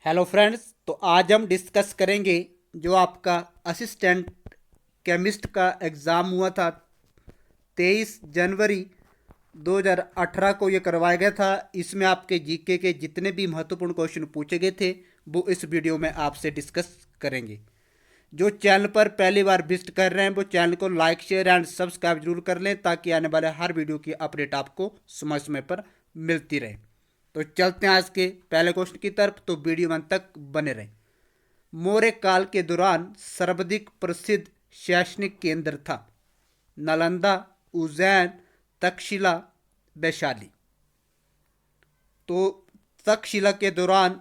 Hello friends. तो आज हम डिस्कस करेंगे जो आपका असिस्टेंट केमिस्ट का एग्ज़ाम हुआ था 23 जनवरी 2018 को ये करवाया गया था। इसमें आपके जीके के जितने भी महत्वपूर्ण क्वेश्चन पूछे गए थे वो इस वीडियो में आपसे डिस्कस करेंगे। जो चैनल पर पहली बार विजिट कर रहे हैं वो चैनल को लाइक शेयर एंड सब्सक्राइब जरूर कर लें ताकि आने वाले हर वीडियो की अपडेट आपको समय समय पर मिलती रहे। तो चलते हैं आज के पहले क्वेश्चन की तरफ, तो वीडियो में अंत तक बने रहें। मौर्य काल के दौरान सर्वाधिक प्रसिद्ध शैक्षणिक केंद्र था नालंदा, उज्जैन, तक्षशिला, वैशाली। तो तक्षशिला के दौरान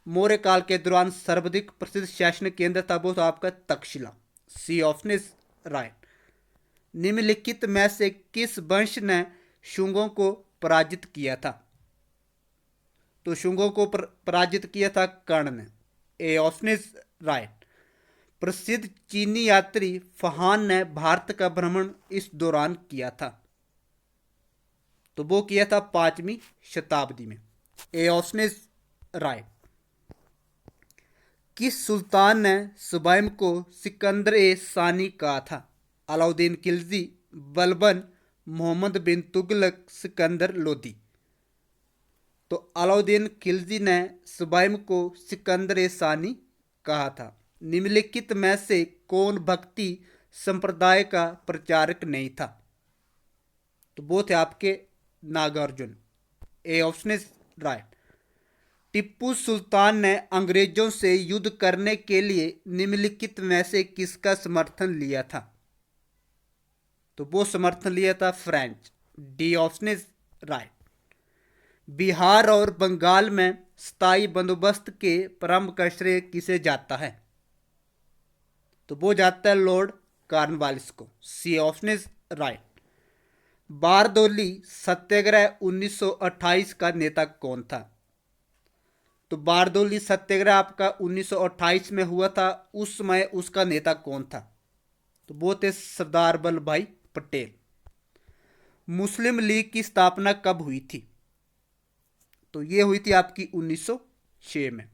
मौर्य काल के दौरान सर्वाधिक प्रसिद्ध शैक्षणिक केंद्र था वो था आपका Takshashila. C option is right. निम्नलिखित में से किस वंश ने शुंगों को पराजित किया था? तो शुंगों को पराजित किया था कर्ण ने। ए ऑप्शन इज राइट। प्रसिद्ध चीनी यात्री फहान ने भारत का भ्रमण इस दौरान किया था? तो वो किया था 5वीं शताब्दी में। ए ऑप्शन इज राइट। किस सुल्तान ने सुबैम को सिकंदर ए सानी कहा था? अलाउद्दीन खिलजी, बलबन, मोहम्मद बिन तुगलक, सिकंदर लोदी। तो अलाउद्दीन खिलजी ने सुबैम को सिकंदर ए सानी कहा था। निम्नलिखित में से कौन भक्ति संप्रदाय का प्रचारक नहीं था? तो वो थे आपके Nagarjun. A option is right. Tipu Sultan ने अंग्रेजों से युद्ध करने के लिए निम्नलिखित में से किसका समर्थन लिया था? तो वो समर्थन लिया था French. D option is right. Bihar और बंगाल में स्थायी बंदोबस्त के प्रारंभ का श्रेय किसे जाता है? तो वो जाता है लॉर्ड कॉर्नवालिस को। C option is right. Bardoli Satyagraha 1928 का नेता कौन था? तो बारदोली सत्याग्रह आपका 1928 में हुआ था। उस समय उसका नेता कौन था? तो वो थे सरदार वल्लभ भाई पटेल। मुस्लिम लीग की स्थापना कब हुई थी? तो ये हुई थी आपकी 1906 में।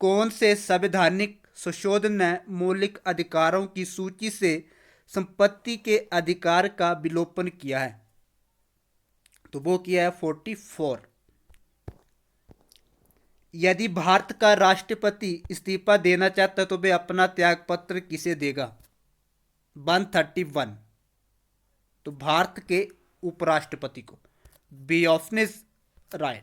कौन से संवैधानिक संशोधन ने मौलिक अधिकारों की सूची से संपत्ति के अधिकार का विलोपन किया है? तो वो किया है 44। यदि भारत का राष्ट्रपति इस्तीफा देना चाहता है तो वे अपना त्यागपत्र किसे देगा? 131। तो भारत के उपराष्ट्रपति को। B option is right.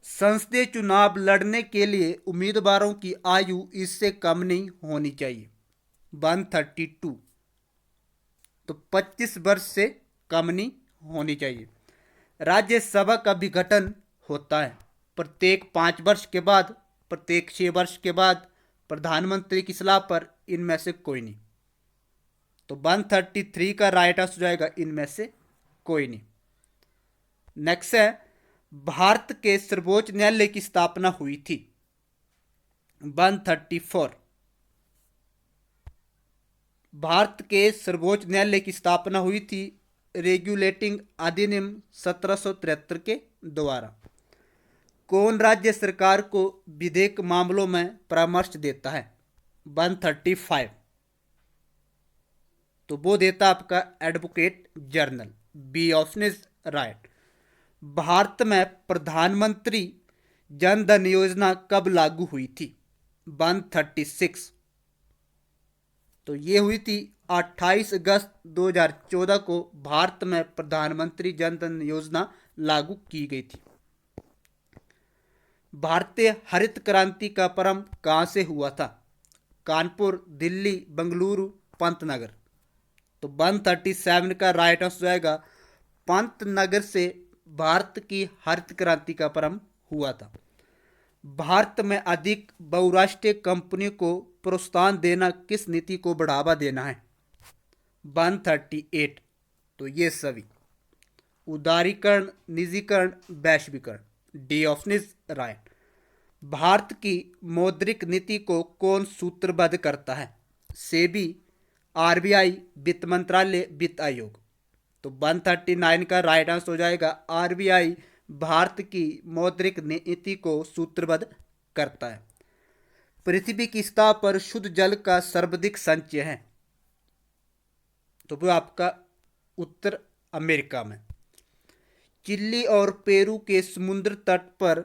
संसदीय चुनाव लड़ने के लिए उम्मीदवारों की आयु इससे कम नहीं होनी चाहिए। 132। तो 25 वर्ष से कम नहीं होनी चाहिए। राज्यसभा का भी गठन होता है प्रत्येक 5 वर्ष के बाद, प्रत्येक 6 वर्ष के बाद, प्रधानमंत्री की सलाह पर। इनमें से कोई नहीं। तो 133 का राइट आंसर जाएगा इनमें से कोई नहीं। नेक्स्ट है, भारत के सर्वोच्च न्यायालय की स्थापना हुई थी? 134। भारत के सर्वोच्च न्यायालय की स्थापना हुई थी रेगुलेटिंग अधिनियम 1773 के द्वारा। कौन राज्य सरकार को विधेयक मामलों में परामर्श देता है? 135। तो वो देता आपका advocate general. B option is right. Bharat में प्रधानमंत्री जन धन योजना कब लागू हुई थी? 136। तो ये हुई थी 28 अगस्त 2014 को भारत में प्रधानमंत्री जन धन योजना लागू की गई थी। भारतीय हरित क्रांति का प्रारंभ कहाँ से हुआ था? कानपुर, दिल्ली, बेंगलुरु, पंतनगर। तो 137 का राइट आंसर जाएगा पंतनगर से भारत की हरित क्रांति का प्रारंभ हुआ था। भारत में अधिक बहुराष्ट्रीय कंपनियों को प्रोत्साहन देना किस नीति को बढ़ावा देना है? 138। तो ये सभी उदारीकरण, निजीकरण, वैश्वीकरण। D option is right. Bharat की मौद्रिक नीति को कौन सूत्रबद्ध करता है? सेबी, आरबीआई, वित्त मंत्रालय, वित्त आयोग। तो 139 का राइट आंसर हो जाएगा आरबीआई भारत की मौद्रिक नीति को सूत्रबद्ध करता है। पृथ्वी की सतह पर शुद्ध जल का सर्वाधिक संचय है, तो वो आपका उत्तर अमेरिका में। चिली और पेरू के समुद्र तट पर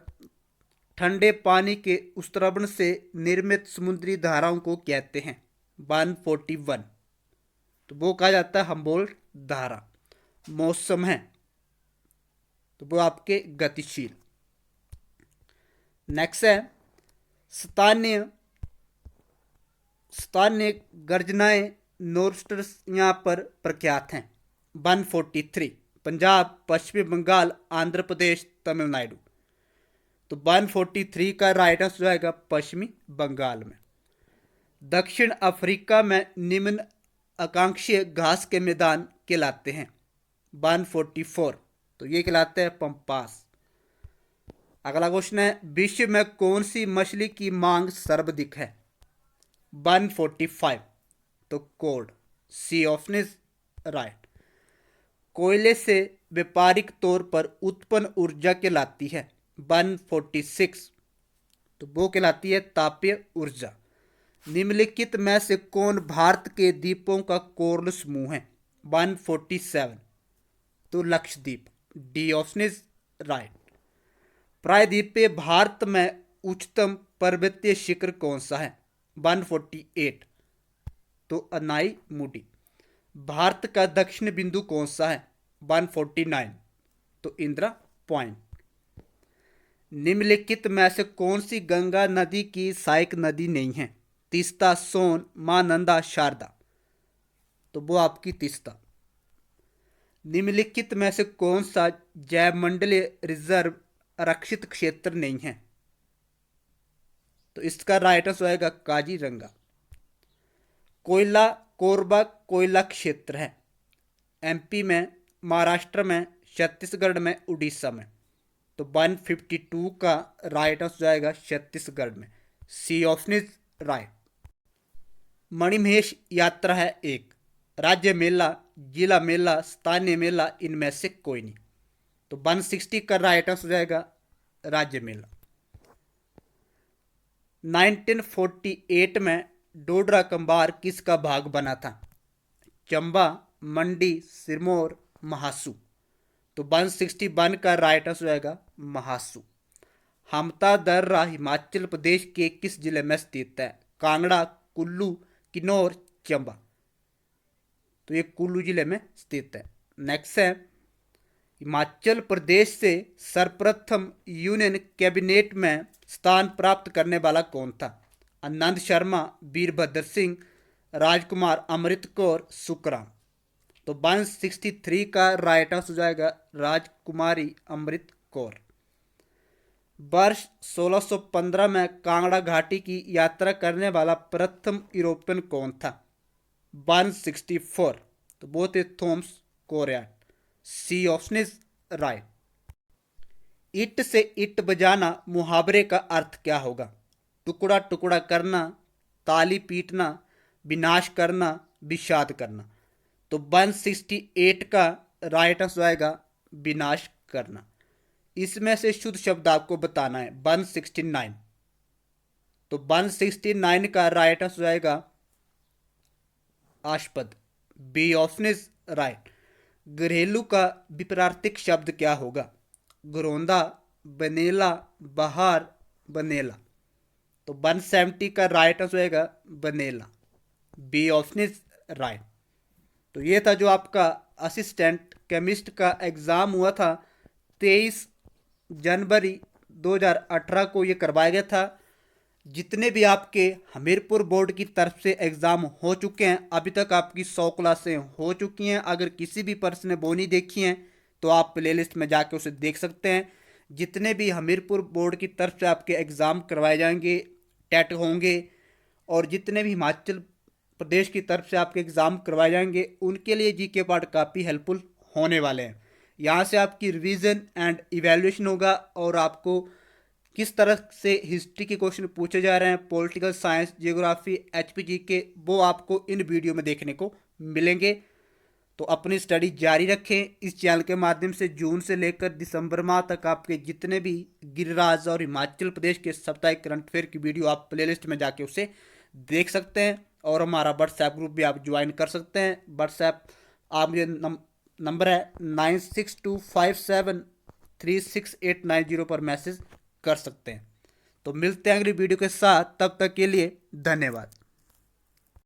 ठंडे पानी के उत्सर्जन से निर्मित समुद्री धाराओं को कहते हैं 141, तो वो कहा जाता है हम्बोल्ट धारा। मौसम है, तो वो आपके गतिशील। नेक्स्ट है स्थानीय स्थानीय गर्जनाएं नॉर्स्टर्स यहाँ पर प्रख्यात हैं 143, पंजाब, पश्चिमी बंगाल, आंध्र प्रदेश, तमिलनाडु। तो 143 का राइट आंसर हो जाएगा पश्चिमी बंगाल में। दक्षिण अफ्रीका में निम्न आकांक्षीय घास के मैदान कहलाते हैं 144, तो ये कहलाते हैं पंपास। अगला क्वेश्चन है विश्व में कौन सी मछली की मांग सर्वाधिक है 145, तो code, C option is right. कोयले से व्यापारिक तौर पर उत्पन्न ऊर्जा कहलाती है 146, तो वो कहलाती है तापीय ऊर्जा। निम्नलिखित में से कौन भारत के द्वीपों का कोरल समूह है 147, तो Lakshadweep, D option is right. प्रायद्वीपीय भारत में उच्चतम पर्वतीय शिखर कौन सा है 148, तो अनाई मुडी। भारत का दक्षिण बिंदु कौन सा है 149, तो इंदिरा पॉइंट। निम्नलिखित में से कौन सी गंगा नदी की सहायक नदी नहीं है तीस्ता, सोन, महानंदा, शारदा, तो वो आपकी तीस्ता। निम्नलिखित में से कौन सा जैवमंडलीय रिजर्व आरक्षित क्षेत्र नहीं है, तो इसका राइट आंसर आएगा काजीरंगा। कोयला कोरबा कोयला क्षेत्र है एमपी में, महाराष्ट्र में, छत्तीसगढ़ में, उड़ीसा में। तो 152 का राइट आंसर जाएगा छत्तीसगढ़ में, C option is right. Manimahesh यात्रा है एक, राज्य मेला, जिला मेला, स्थानीय मेला, इनमें से कोई नहीं। तो 160 का राइट आंसर जाएगा राज्य मेला। 1948 में डोडरा कंबार किसका भाग बना था चंबा, मंडी, सिरमौर, महासू। तो 161 का राइट आंसर जाएगा महासू। हमता दर्रा हिमाचल प्रदेश के किस जिले में स्थित है कांगड़ा, कुल्लू, किन्नौर, चंबा। तो ये कुल्लू जिले में स्थित है। नेक्स्ट है हिमाचल प्रदेश से सर्वप्रथम यूनियन कैबिनेट में स्थान प्राप्त करने वाला कौन था आनंद शर्मा, वीरभद्र सिंह, राजकुमार, अमृत कौर, सुखराम। तो 163 का राइट आंसर हो जाएगा राजकुमारी अमृत कौर। वर्ष 1615 में कांगड़ा घाटी की यात्रा करने वाला प्रथम यूरोपियन कौन था 164, तो वो थे Thomas Coryat, C option is right. ईट से ईट बजाना मुहावरे का अर्थ क्या होगा टुकड़ा टुकड़ा करना, ताली पीटना, विनाश करना, विषाद करना। तो 168 का राइट आंसर आएगा विनाश करना। इसमें से शुद्ध शब्द आपको बताना है 169, तो 169 का राइट आंसर आएगा आस्पद, बी ऑप्शन इज राइट। घरेलू का विपरीत शब्द क्या होगा घरौंदा, बनेला, बहार, बनेला। तो 170 का राइट आंसर आएगा बनेला, बी ऑप्शन इज राइट। तो ये था जो आपका असिस्टेंट केमिस्ट का एग्ज़ाम हुआ था 23 जनवरी 2018 को ये करवाया गया था। जितने भी आपके हमीरपुर बोर्ड की तरफ से एग्ज़ाम हो चुके हैं अभी तक आपकी 100 क्लासें हो चुकी हैं। अगर किसी भी पर्सन ने वो नहीं देखी हैं तो आप प्लेलिस्ट में जाके उसे देख सकते हैं। जितने भी हमीरपुर बोर्ड की तरफ से आपके एग्ज़ाम करवाए जाएंगे, टेट होंगे, और जितने भी हिमाचल प्रदेश की तरफ से आपके एग्ज़ाम करवाए जाएंगे उनके लिए जीके पार्ट काफ़ी हेल्पफुल होने वाले हैं। यहाँ से आपकी रिवीजन एंड इवैल्यूएशन होगा और आपको किस तरह से हिस्ट्री के क्वेश्चन पूछे जा रहे हैं, political science, geography, HP GK, वो आपको इन वीडियो में देखने को मिलेंगे। तो अपनी स्टडी जारी रखें। इस चैनल के माध्यम से जून से लेकर दिसंबर माह तक आपके जितने भी गिरिराज और हिमाचल प्रदेश के साप्ताहिक करंट अफेयर की वीडियो आप प्लेलिस्ट में जाके उसे देख सकते हैं। और हमारा व्हाट्सएप ग्रुप भी आप ज्वाइन कर सकते हैं। व्हाट्सएप आप मुझे नंबर है 9625736890 पर मैसेज कर सकते हैं। तो मिलते हैं अगली वीडियो के साथ, तब तक के लिए धन्यवाद।